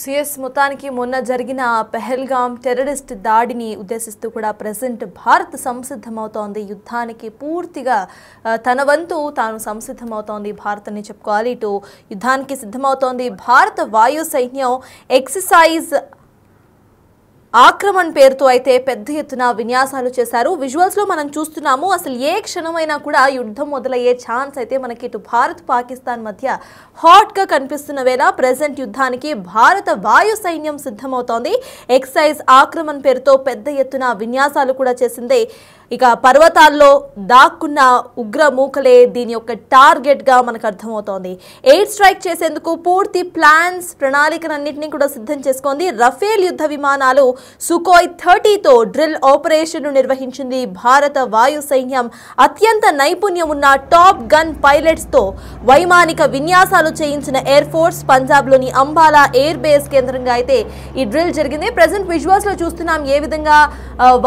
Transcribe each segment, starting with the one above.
CS మొత్తానికి మొన్న జరిగిన పెహల్గాం టెర్రరిస్ట్ దాడిని ఉద్దేశిస్తూ కూడా ప్రెజెంట్ భారత్ సంసిద్ధమవుతోంది యుద్ధానికి పూర్తిగా తన వంతు తాను సంసిద్ధమవుతోంది భారత్ అని చెప్పుకోవాలి. ఇటు యుద్ధానికి సిద్ధమవుతోంది భారత వాయు సైన్యం. ఎక్సర్సైజ్ ఆక్రమణ పేరుతో అయితే పెద్ద ఎత్తున విన్యాసాలు చేశారు. విజువల్స్ లో మనం చూస్తున్నాము. అసలు ఏ క్షణమైనా కూడా యుద్ధం మొదలయ్యే ఛాన్స్ అయితే మనకి ఇటు భారత్ పాకిస్తాన్ మధ్య హాట్ గా కనిపిస్తున్న వేళ ప్రెజెంట్ యుద్ధానికి భారత వాయు సైన్యం సిద్ధమవుతోంది. ఎక్సైజ్ ఆక్రమణ పేరుతో పెద్ద ఎత్తున విన్యాసాలు కూడా చేసింది. ఇక పర్వతాల్లో దాక్కున్న ఉగ్ర మూకలే దీని యొక్క టార్గెట్ గా మనకు అర్థమవుతోంది. ఎయిర్ స్ట్రైక్ చేసేందుకు పూర్తి ప్లాన్స్ ప్రణాళికలన్నింటినీ కూడా సిద్ధం చేసుకుంది. రఫేల్ యుద్ధ విమానాలు సుఖోయ్ 30తో డ్రిల్ ఆపరేషన్ నిర్వహించింది భారత వాయు సైన్యం. అత్యంత నైపుణ్యం ఉన్న టాప్ గన్ పైలట్స్ తో వైమానిక విన్యాసాలు చేయించిన ఎయిర్ ఫోర్స్ పంజాబ్లోని అంబాలా ఎయిర్ బేస్ కేంద్రంగా అయితే ఈ డ్రిల్ జరిగింది. ప్రెజెంట్ విజువల్స్ లో చూస్తున్నాం ఏ విధంగా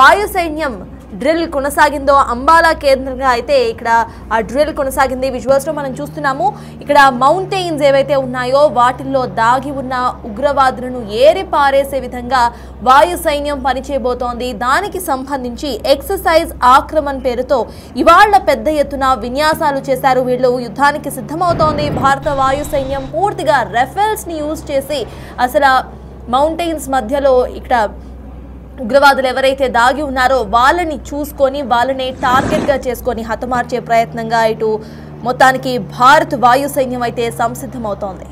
వాయు సైన్యం డ్రిల్ కొనసాగిందో. అంబాలా కేంద్రంగా అయితే ఇక్కడ ఆ డ్రిల్ కొనసాగింది. విజువల్స్ లో మనం చూస్తున్నాము. ఇక్కడ మౌంటైన్స్ ఏవైతే ఉన్నాయో వాటిల్లో దాగి ఉన్న ఉగ్రవాదులను ఏరి పారేసే విధంగా వాయు సైన్యం పనిచేయబోతోంది. దానికి సంబంధించి ఎక్సర్సైజ్ ఆక్రమణ పేరుతో ఇవాళ పెద్ద ఎత్తున విన్యాసాలు చేశారు. వీళ్ళు యుద్ధానికి సిద్ధమవుతోంది భారత వాయు సైన్యం. పూర్తిగా రఫేల్స్ ని యూజ్ చేసి అసలు మౌంటైన్స్ మధ్యలో ఇక్కడ ఉగ్రవాదులు ఎవరైతే దాగి ఉన్నారో వాళ్ళని చూసుకొని వాళ్ళని టార్గెట్గా చేసుకొని హతమార్చే ప్రయత్నంగా ఇటు మొత్తానికి భారత్ వాయు సైన్యం అయితే సంసిద్ధమవుతోంది.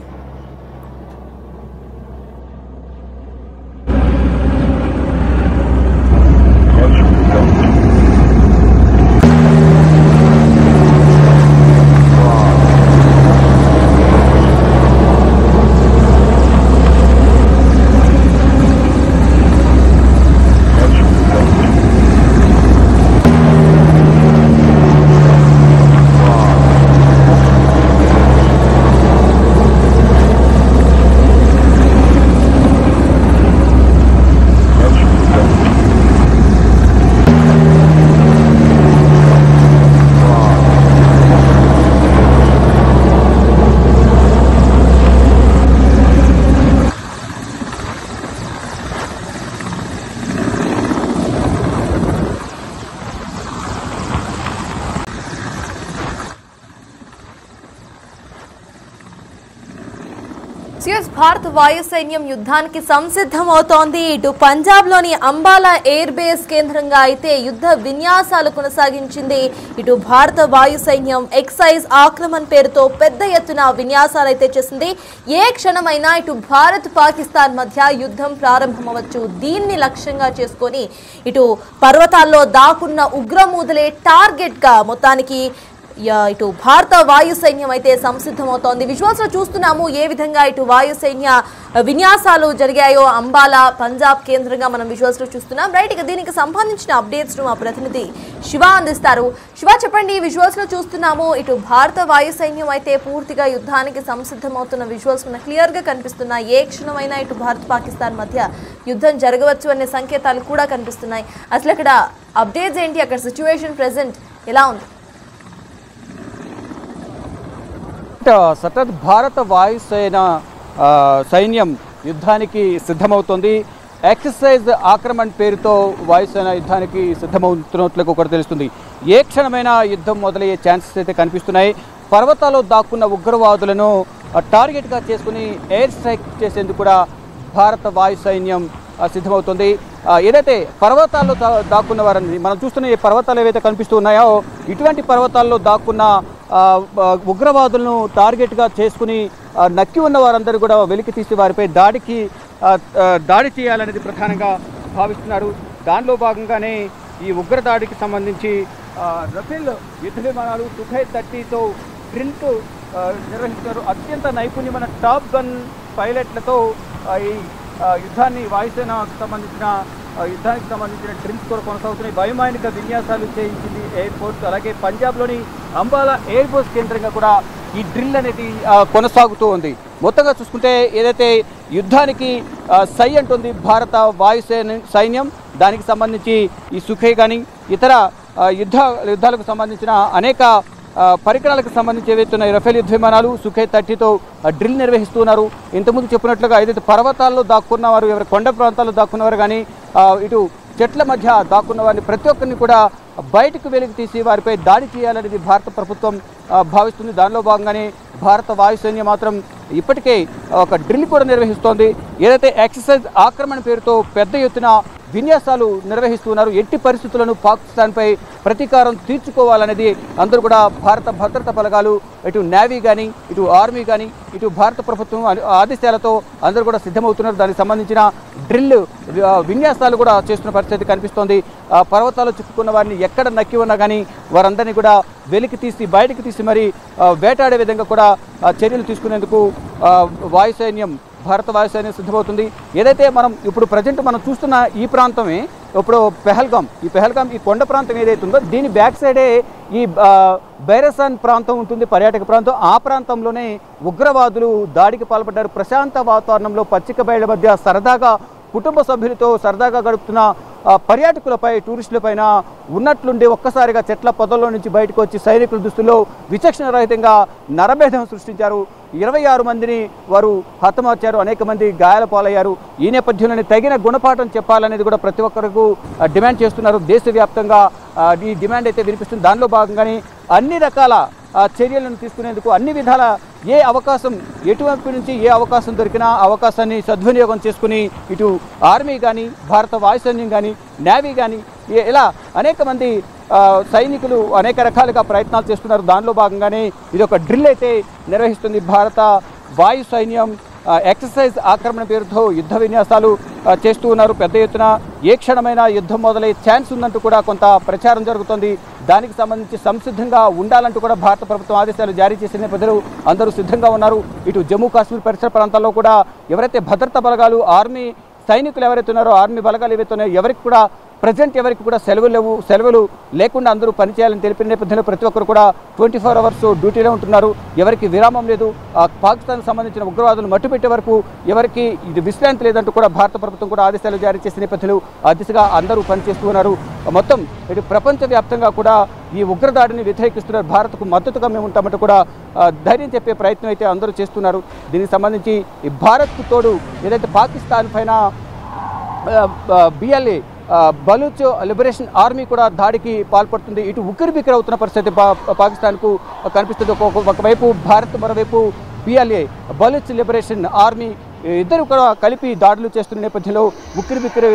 భారత వాయు సైన్యం యుద్ధానికి సంసిద్ధమవుతోంది. ఇటు పంజాబ్లోని అంబాలా ఎయిర్ బేస్ కేంద్రంగా అయితే యుద్ధ విన్యాసాలు కొనసాగించింది. ఇటు భారత వాయు సైన్యం ఎక్సైజ్ ఆక్రమణ పేరుతో పెద్ద ఎత్తున విన్యాసాలు అయితే చేసింది. ఏ క్షణమైనా ఇటు భారత్ పాకిస్తాన్ మధ్య యుద్ధం ప్రారంభమవచ్చు. దీన్ని లక్ష్యంగా చేసుకొని ఇటు పర్వతాల్లో దాక్కున్న ఉగ్రమూదలే టార్గెట్ గా మొత్తానికి ఇటు భారత వాయు సైన్యం అయితే సంసిద్ధమవుతోంది. విజువల్స్ లో చూస్తున్నాము ఏ విధంగా ఇటు వాయు సైన్య విన్యాసాలు జరిగాయో. అంబాలా పంజాబ్ కేంద్రంగా మనం విజువల్స్ లో చూస్తున్నాం. రైట్, ఇక దీనికి సంబంధించిన అప్డేట్స్ ను మా ప్రతినిధి శివ అందిస్తారు. శివ, చెప్పండి. విజువల్స్ లో చూస్తున్నాము ఇటు భారత వాయు సైన్యం అయితే పూర్తిగా యుద్ధానికి సంసిద్ధమవుతున్న విజువల్స్ మనకు క్లియర్ గా కనిపిస్తున్నాయి. ఏ క్షణమైనా ఇటు భారత్ పాకిస్తాన్ మధ్య యుద్ధం జరగవచ్చు అనే సంకేతాలు కూడా కనిపిస్తున్నాయి. అసలు ఇక్కడ అప్డేట్స్ ఏంటి? అక్కడ సిచ్యువేషన్ ప్రెసెంట్ ఎలా ఉంది? సతత్ భారత వాయుసేన సైన్యం యుద్ధానికి సిద్ధమవుతోంది. ఎక్సర్సైజ్ ఆక్రమణ పేరుతో వాయుసేన యుద్ధానికి సిద్ధమవుతున్నట్లు ఒకటి తెలుస్తుంది. ఏ క్షణమైనా యుద్ధం మొదలయ్యే ఛాన్సెస్ అయితే కనిపిస్తున్నాయి. పర్వతాల్లో దాక్కున్న ఉగ్రవాదులను టార్గెట్గా చేసుకుని ఎయిర్ స్ట్రైక్ చేసేందుకు కూడా భారత వాయు సైన్యం సిద్ధమవుతుంది. ఏదైతే పర్వతాల్లో దాక్కున్న వారని మనం చూస్తున్న ఈ పర్వతాలు ఏవైతే కనిపిస్తూ ఉన్నాయో ఇటువంటి పర్వతాల్లో దాక్కున్న ఉగ్రవాదులను టార్గెట్గా చేసుకుని నక్కి ఉన్న వారందరూ కూడా వెలికి తీసి వారిపై దాడి చేయాలనేది ప్రధానంగా భావిస్తున్నారు. దానిలో భాగంగానే ఈ ఉగ్రదాడికి సంబంధించి రఫేల్ యుద్ధ విమానాలు సుఖోయ్ 30తో డ్రిల్ నిర్వహిస్తున్నారు. అత్యంత నైపుణ్యమైన టాప్ గన్ పైలట్లతో ఈ యుద్ధాన్ని వాయుసేనకు సంబంధించిన డ్రిల్స్ కూడా కొనసాగుతున్నాయి. వైమానిక విన్యాసాలు చేయించింది ఎయిర్ ఫోర్స్. అలాగే పంజాబ్లోని అంబాలా ఎయిర్ ఫోర్స్ కేంద్రంగా కూడా ఈ డ్రిల్ అనేది కొనసాగుతూ ఉంది. మొత్తంగా చూసుకుంటే ఏదైతే యుద్ధానికి సై అంటుంది భారత వాయుసేన సైన్యం, దానికి సంబంధించి ఈ సుఖోయ్ కానీ ఇతర యుద్ధాలకు సంబంధించిన అనేక పరికరాలకు సంబంధించి ఏవైతే రఫేల్ యుద్ధ విమానాలు సుఖై 30తో డ్రిల్ నిర్వహిస్తున్నారు. ఇంతకుముందు చెప్పినట్లుగా ఏదైతే పర్వతాల్లో దాక్కున్నవారు, ఎవరి కొండ ప్రాంతాల్లో దాక్కున్నవారు కానీ ఇటు చెట్ల మధ్య దాక్కున్న వారిని ప్రతి ఒక్కరిని కూడా బయటకు వెలికి తీసి వారిపై దాడి చేయాలనేది భారత ప్రభుత్వం భావిస్తుంది. దానిలో భాగంగానే భారత వాయుసైన్యం మాత్రం ఇప్పటికే ఒక డ్రిల్ కూడా నిర్వహిస్తోంది. ఏదైతే ఎక్సర్సైజ్ ఆక్రమణ పేరుతో పెద్ద ఎత్తున విన్యాసాలు నిర్వహిస్తున్నారు. ఎట్టి పరిస్థితులను పాకిస్తాన్పై ప్రతీకారం తీర్చుకోవాలనేది అందరూ కూడా భారత భద్రతా బలగాలు, ఇటు నేవీ కానీ, ఇటు ఆర్మీ కానీ, ఇటు భారత ప్రభుత్వం ఆదేశాలతో అందరూ కూడా సిద్ధమవుతున్నారు. దానికి సంబంధించిన డ్రిల్ విన్యాసాలు కూడా చేస్తున్న పరిస్థితి కనిపిస్తోంది. పర్వతాలు చిక్కుకున్న వారిని ఎక్కడ నక్కి ఉన్నా కానీ వారందరినీ కూడా వెలికి తీసి బయటికి తీసి మరి వేటాడే విధంగా కూడా చర్యలు తీసుకునేందుకు వాయుసైన్యం, భారత వాయుసైన్యం సిద్ధమవుతుంది. ఏదైతే ఇప్పుడు ప్రజెంట్ మనం చూస్తున్న ఈ ప్రాంతమే ఇప్పుడు పెహల్గాం ఈ కొండ ప్రాంతం ఏదైతే ఉందో దీని బ్యాక్ సైడే ఈ బైరసాన్ ప్రాంతం ఉంటుంది, పర్యాటక ప్రాంతం. ఆ ప్రాంతంలోనే ఉగ్రవాదులు దాడికి పాల్పడ్డారు. ప్రశాంత వాతావరణంలో పచ్చిక బయళ్ళ మధ్య సరదాగా కుటుంబ సభ్యులతో సరదాగా గడుపుతున్న పర్యాటకులపై, టూరిస్టులపైన ఉన్నట్లుండి ఒక్కసారిగా చెట్ల పొదల్లో నుంచి బయటకు వచ్చి సైనికుల దుస్తుల్లో విచక్షణ రహితంగా నరభేదం సృష్టించారు. 26 మందిని వారు హతమార్చారు, అనేక మంది గాయాల పాలయ్యారు. ఈ నేపథ్యంలోనే తగిన గుణపాఠం చెప్పాలనేది కూడా ప్రతి ఒక్కరికి డిమాండ్ చేస్తున్నారు. దేశవ్యాప్తంగా ఈ డిమాండ్ అయితే వినిపిస్తుంది. దానిలో భాగంగానే అన్ని రకాల చర్యలను తీసుకునేందుకు అన్ని విధాల ఏ అవకాశం, ఎటువైపు నుంచి ఏ అవకాశం దొరికినా అవకాశాన్ని సద్వినియోగం చేసుకుని ఇటు ఆర్మీ కానీ, భారత వాయుసైన్యం కానీ, నేవీ కానీ ఇలా అనేక మంది సైనికులు అనేక రకాలుగా ప్రయత్నాలు చేస్తున్నారు. దానిలో భాగంగానే ఇది ఒక డ్రిల్ అయితే నిర్వహిస్తుంది భారత వాయు సైన్యం. ఎక్సర్సైజ్ ఆక్రమణ పేరుతో యుద్ధ విన్యాసాలు చేస్తూ ఉన్నారు. పెద్ద ఎత్తున ఏ క్షణమైన యుద్ధం మొదలయ్యే ఛాన్స్ ఉందంటూ కూడా కొంత ప్రచారం జరుగుతుంది. దానికి సంబంధించి సంసిద్ధంగా ఉండాలంటూ కూడా భారత ప్రభుత్వం ఆదేశాలు జారీ చేసిన నేపథ్యంలో అందరూ సిద్ధంగా ఉన్నారు. ఇటు జమ్మూ కాశ్మీర్ పరిసర ప్రాంతాల్లో కూడా ఎవరైతే భద్రతా బలగాలు, ఆర్మీ సైనికులు ఎవరైతే ఉన్నారో, ఆర్మీ బలగాలు ఏవైతే ఉన్నాయో ఎవరికి కూడా ప్రజెంట్ ఎవరికి కూడా సెలవులు లేకుండా అందరూ పనిచేయాలని తెలిపిన నేపథ్యంలో ప్రతి ఒక్కరు కూడా 24 అవర్స్ డ్యూటీలో ఉంటున్నారు. ఎవరికి విరామం లేదు. పాకిస్తాన్కి సంబంధించిన ఉగ్రవాదులు మట్టుపెట్టే వరకు ఎవరికి ఇది విశ్రాంతి లేదంటూ కూడా భారత ప్రభుత్వం కూడా ఆదేశాలు జారీ చేసిన నేపథ్యంలో ఆ దిశగా అందరూ పనిచేస్తూ ఉన్నారు. మొత్తం ఇటు ప్రపంచవ్యాప్తంగా కూడా ఈ ఉగ్రదాడిని వ్యతిరేకిస్తున్నారు. భారత్కు మద్దతుగా మేము ఉంటామంటూ కూడా ధైర్యం చెప్పే ప్రయత్నం అయితే అందరూ చేస్తున్నారు. దీనికి సంబంధించి ఈ భారత్కు తోడు ఏదైతే పాకిస్తాన్ పైన BLA బలూచ్ లిబరేషన్ ఆర్మీ కూడా దాడికి పాల్పడుతుంది. ఇటు ఉక్కిరిబిక్కిరి అవుతున్న పరిస్థితి పాకిస్తాన్కు కనిపిస్తుంది. ఒకవైపు భారత్, మరోవైపు BLA బలూచ్ లిబరేషన్ ఆర్మీ ఇద్దరు కూడా కలిపి దాడులు చేస్తున్న నేపథ్యంలో ఉక్కిరిబిక్కిరి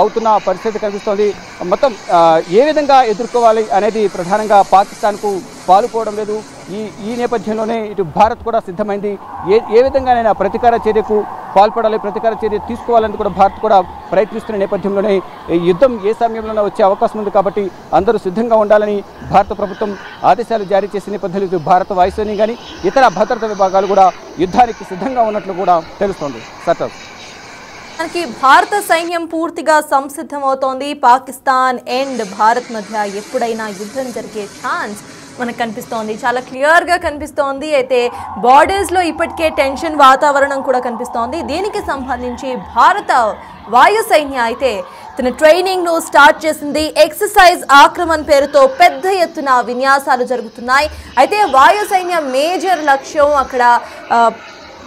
అవుతున్న పరిస్థితి కనిపిస్తోంది. మొత్తం ఏ విధంగా ఎదుర్కోవాలి అనేది ప్రధానంగా పాకిస్తాన్కు పాలుపోవడం లేదు. ఈ నేపథ్యంలోనే ఇటు భారత్ కూడా సిద్ధమైంది. ఏ విధంగానైనా ప్రతీకార చర్యకు పాల్పడాలి, ప్రతీకార చర్య తీసుకోవాలని కూడా భారత్ కూడా ప్రయత్నిస్తున్న నేపథ్యంలోనే యుద్ధం ఏ సమయంలోనే వచ్చే అవకాశం ఉంది. కాబట్టి అందరూ సిద్ధంగా ఉండాలని భారత ప్రభుత్వం ఆదేశాలు జారీ చేసిన నేపథ్యంలో భారత వాయుసైన్యం కానీ ఇతర భద్రతా విభాగాలు కూడా యుద్ధానికి సిద్ధంగా ఉన్నట్లు కూడా తెలుస్తోంది. సతర్ మనకి భారత సైన్యం పూర్తిగా సంసిద్ధమవుతోంది. పాకిస్తాన్ అండ్ భారత్ మధ్య ఎప్పుడైనా యుద్ధం జరిగే ఛాన్స్ మనకు కనిపిస్తోంది, చాలా క్లియర్గా కనిపిస్తోంది. అయితే బార్డర్స్లో ఇప్పటికే టెన్షన్ వాతావరణం కూడా కనిపిస్తోంది. దీనికి సంబంధించి భారత వాయు సైన్యం అయితే తన ట్రైనింగ్ను స్టార్ట్ చేసింది. ఎక్సర్సైజ్ ఆక్రమణ పేరుతో పెద్ద ఎత్తున విన్యాసాలు జరుగుతున్నాయి. అయితే వాయు సైన్యం మేజర్ లక్ష్యం అక్కడ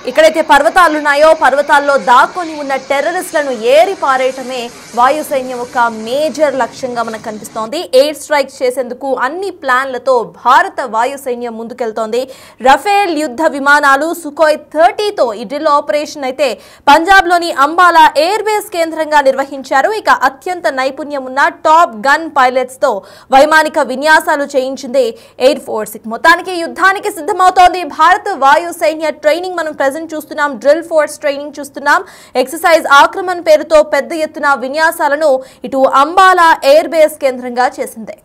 ఎక్కడైతే పర్వతాలు ఉన్నాయో పర్వతాల్లో దాక్కొని ఉన్న టెర్రరిస్టులను ఏరి పారేయటమే వాయు సైన్యం ఒక మేజర్ లక్ష్యంగా మనకు కనిపిస్తోంది. ఎయిర్ స్ట్రైక్స్ చేసేందుకు అన్ని ప్లాన్లతో భారత వాయు సైన్యం ముందుకెళ్తోంది. రఫేల్ యుద్ధ విమానాలు సుఖోయ్ 30తో ఈ డ్రిల్ ఆపరేషన్ అయితే పంజాబ్లోని అంబాలా ఎయిర్ బేస్ కేంద్రంగా నిర్వహించారు. ఇక అత్యంత నైపుణ్యం ఉన్న టాప్ గన్ పైలట్స్తో వైమానిక విన్యాసాలు చేయించింది ఎయిర్ ఫోర్స్. మొత్తానికి యుద్ధానికి సిద్ధమవుతోంది భారత వాయు సైన్య ట్రైనింగ్ మనం చూస్తున్నాం. డ్రిల్ ఫోర్స్ ట్రైనింగ్ చూస్తున్నాం. ఎక్సర్సైజ్ ఆక్రమణ పేరుతో పెద్ద ఎత్తున విన్యాసాలను ఇటు అంబాలా ఎయిర్ బేస్ కేంద్రంగా చేసింది.